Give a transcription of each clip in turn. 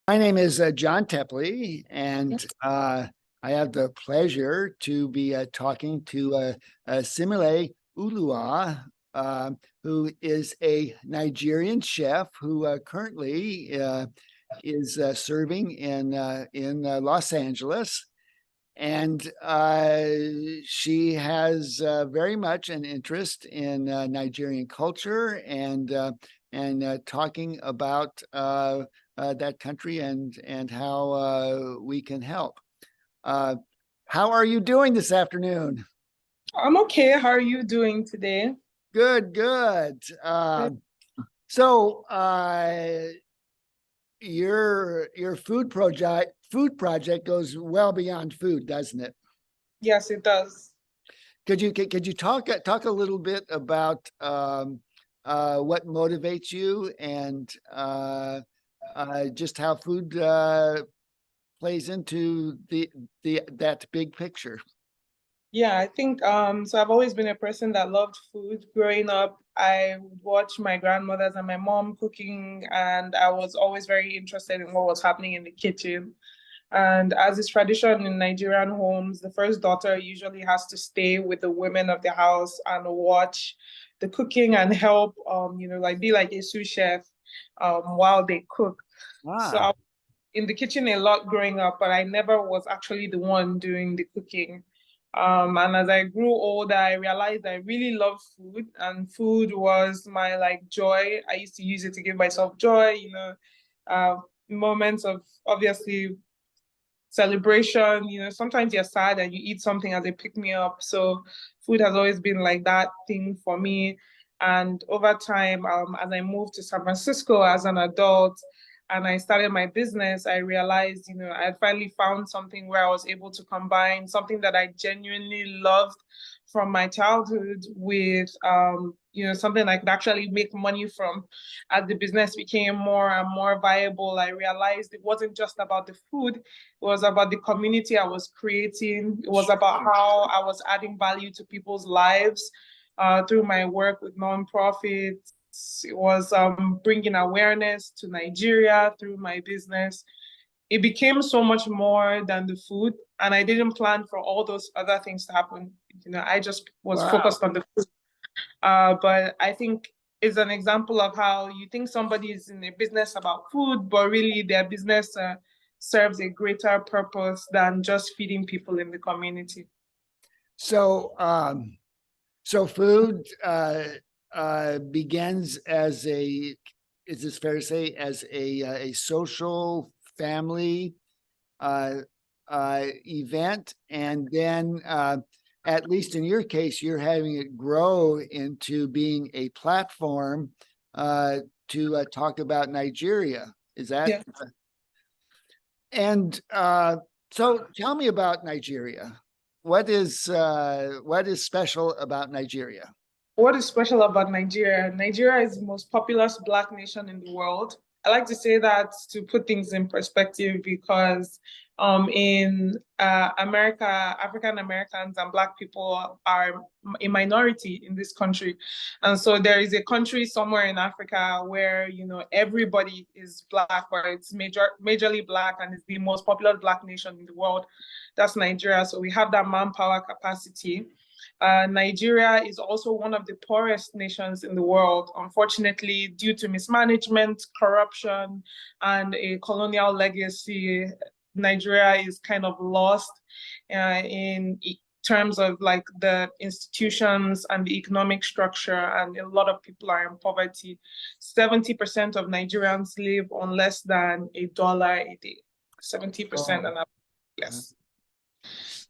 My name is John Teply, and I have the pleasure to be talking to Simileoluwa, who is a Nigerian chef who currently is serving in Los Angeles, and she has very much an interest in Nigerian culture and talking about that country and how we can help. How are you doing this afternoon? I'm okay. How are you doing today? Good, good. Good. So your food project goes well beyond food, doesn't it? Yes, it does. Could you talk a little bit about what motivates you and just how food plays into that big picture? Yeah, I think so I've always been a person that loved food. Growing up, I would watch my grandmothers and my mom cooking, and I was always very interested in what was happening in the kitchen. And as is tradition in Nigerian homes, the first daughter usually has to stay with the women of the house and watch the cooking and help, like be like a sous chef while they cook. So I Ah, was in the kitchen a lot growing up, but I never was actually the one doing the cooking. And as I grew older, I realized I really love food, and food was my like joy. I used to use it to give myself joy, uh, moments of obviously celebration. Sometimes you're sad and you eat something as a pick me up. So food has always been like that thing for me. And over time, as I moved to San Francisco as an adult and I started my business, I realized, I had finally found something where I was able to combine something that I genuinely loved from my childhood with, something I could actually make money from. As the business became more and more viable, I realized it wasn't just about the food, it was about the community I was creating. It was about sure. how I was adding value to people's lives through my work with nonprofits. It was bringing awareness to Nigeria through my business. It became so much more than the food, and I didn't plan for all those other things to happen. I just was Wow. focused on the food. But I think it's an example of how you think somebody is in a business about food, but really their business serves a greater purpose than just feeding people in the community. So so food begins as is this fair to say, as a social family event, and then at least in your case, you're having it grow into being a platform to talk about Nigeria. Is that? Yeah. And so, tell me about Nigeria. What is special about Nigeria? What is special about Nigeria? Nigeria is the most populous Black nation in the world. I like to say that to put things in perspective because in America, African Americans and Black people are a minority in this country. And so there is a country somewhere in Africa where, everybody is Black or it's majorly Black and it's the most popular Black nation in the world. That's Nigeria. So we have that manpower capacity. Nigeria is also one of the poorest nations in the world, unfortunately, due to mismanagement, corruption, and a colonial legacy. Nigeria is kind of lost in terms of like the institutions and the economic structure, and a lot of people are in poverty. 70% of Nigerians live on less than $1 a day. 70% Oh, and up, yes.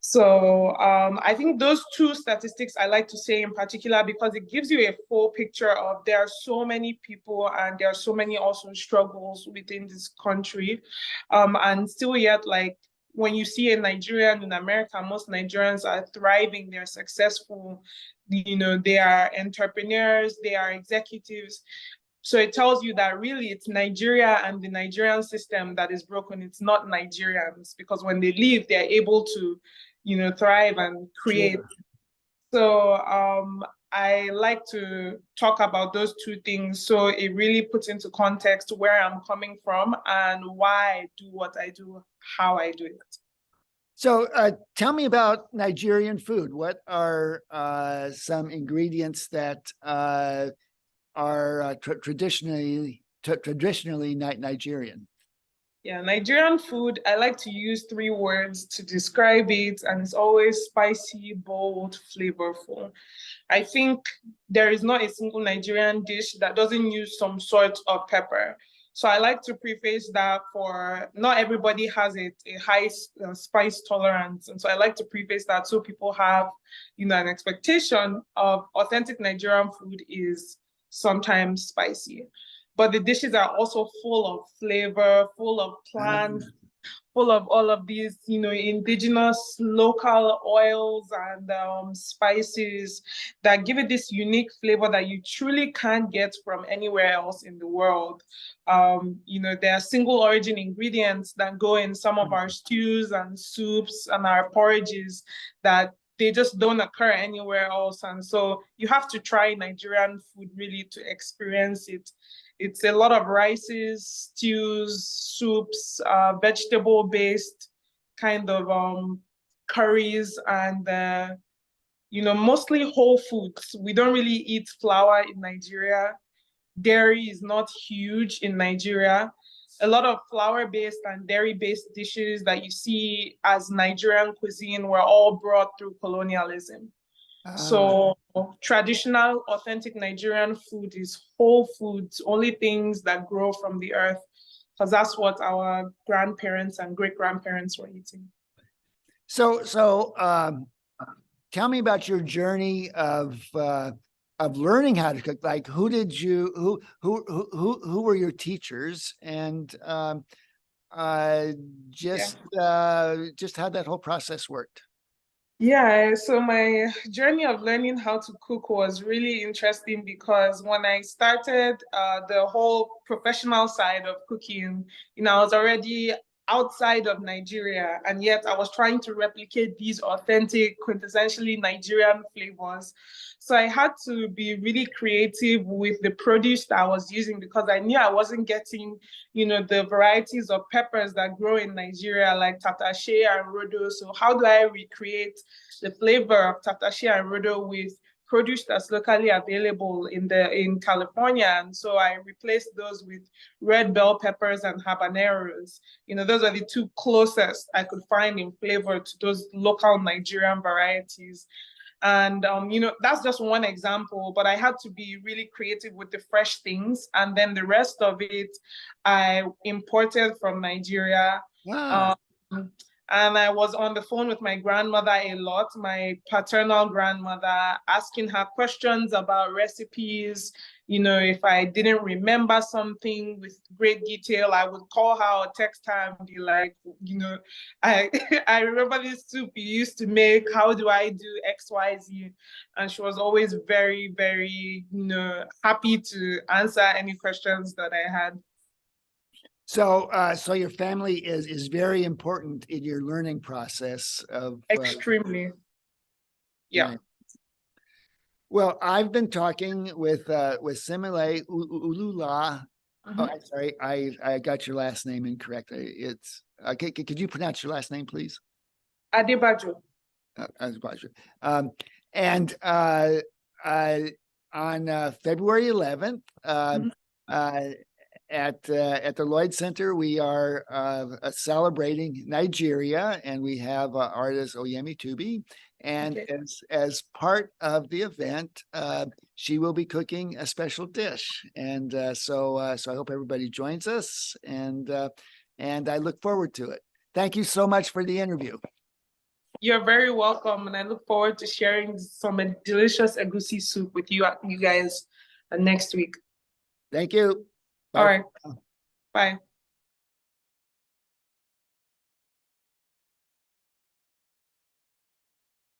So I think those two statistics I like to say in particular because it gives you a full picture of there are so many people and there are so many also struggles within this country. And still yet, like when you see a Nigerian in America, most Nigerians are thriving, they're successful, they are entrepreneurs, they are executives. So it tells you that really it's Nigeria and the Nigerian system that is broken. It's not Nigerians because when they leave, they're able to, thrive and create. sure. So I like to talk about those two things, so it really puts into context where I'm coming from and why I do what I do, how I do it. So tell me about Nigerian food. What are some ingredients that are traditionally Nigerian? Yeah, Nigerian food, I like to use three words to describe it, and it's always spicy, bold, flavorful. I think there is not a single Nigerian dish that doesn't use some sort of pepper. So I like to preface that for not everybody has a high spice tolerance. And so I like to preface that so people have, an expectation of authentic Nigerian food is sometimes spicy. But the dishes are also full of flavor, full of plants, full of all of these, indigenous local oils and spices that give it this unique flavor that you truly can't get from anywhere else in the world. There are single origin ingredients that go in some of our stews and soups and our porridges that they just don't occur anywhere else. And so you have to try Nigerian food really to experience it. It's a lot of rices, stews, soups, vegetable-based kind of curries, and mostly whole foods. We don't really eat flour in Nigeria. Dairy is not huge in Nigeria. A lot of flour-based and dairy-based dishes that you see as Nigerian cuisine were all brought through colonialism. So traditional, authentic Nigerian food is whole foods, only things that grow from the earth, because that's what our grandparents and great-grandparents were eating. So tell me about your journey of learning how to cook. Like, who were your teachers, and just how that whole process worked? Yeah, so my journey of learning how to cook was really interesting because when I started the whole professional side of cooking, I was already outside of Nigeria, and yet I was trying to replicate these authentic, quintessentially Nigerian flavors. So I had to be really creative with the produce that I was using because I knew I wasn't getting, the varieties of peppers that grow in Nigeria, like tatashe and rodo. So how do I recreate the flavor of tatashe and rodo with produce that's locally available in California? And so I replaced those with red bell peppers and habaneros. Those are the two closest I could find in flavor to those local Nigerian varieties. And that's just one example, but I had to be really creative with the fresh things, and then the rest of it I imported from Nigeria. Wow. And I was on the phone with my grandmother a lot, my paternal grandmother, asking her questions about recipes. If I didn't remember something with great detail, I would call her or text her and be like, I I remember this soup you used to make. How do I do X, Y, Z? And she was always very, very, happy to answer any questions that I had. So, so your family is very important in your learning process of extremely. Yeah. Right. Well, I've been talking with Simileoluwa. Oh, I'm sorry, I got your last name incorrect. It's okay. Could you pronounce your last name, please? Adebajo. Adebajo. And on February 11th, at the Lloyd Center, we are celebrating Nigeria, and we have artist Oyemi Tubi. And Okay. as part of the event, she will be cooking a special dish, and so I hope everybody joins us, and I look forward to it. Thank you so much for the interview. You're very welcome, and I look forward to sharing some delicious egusi soup with you guys next week. Thank you. Bye. All right. Bye.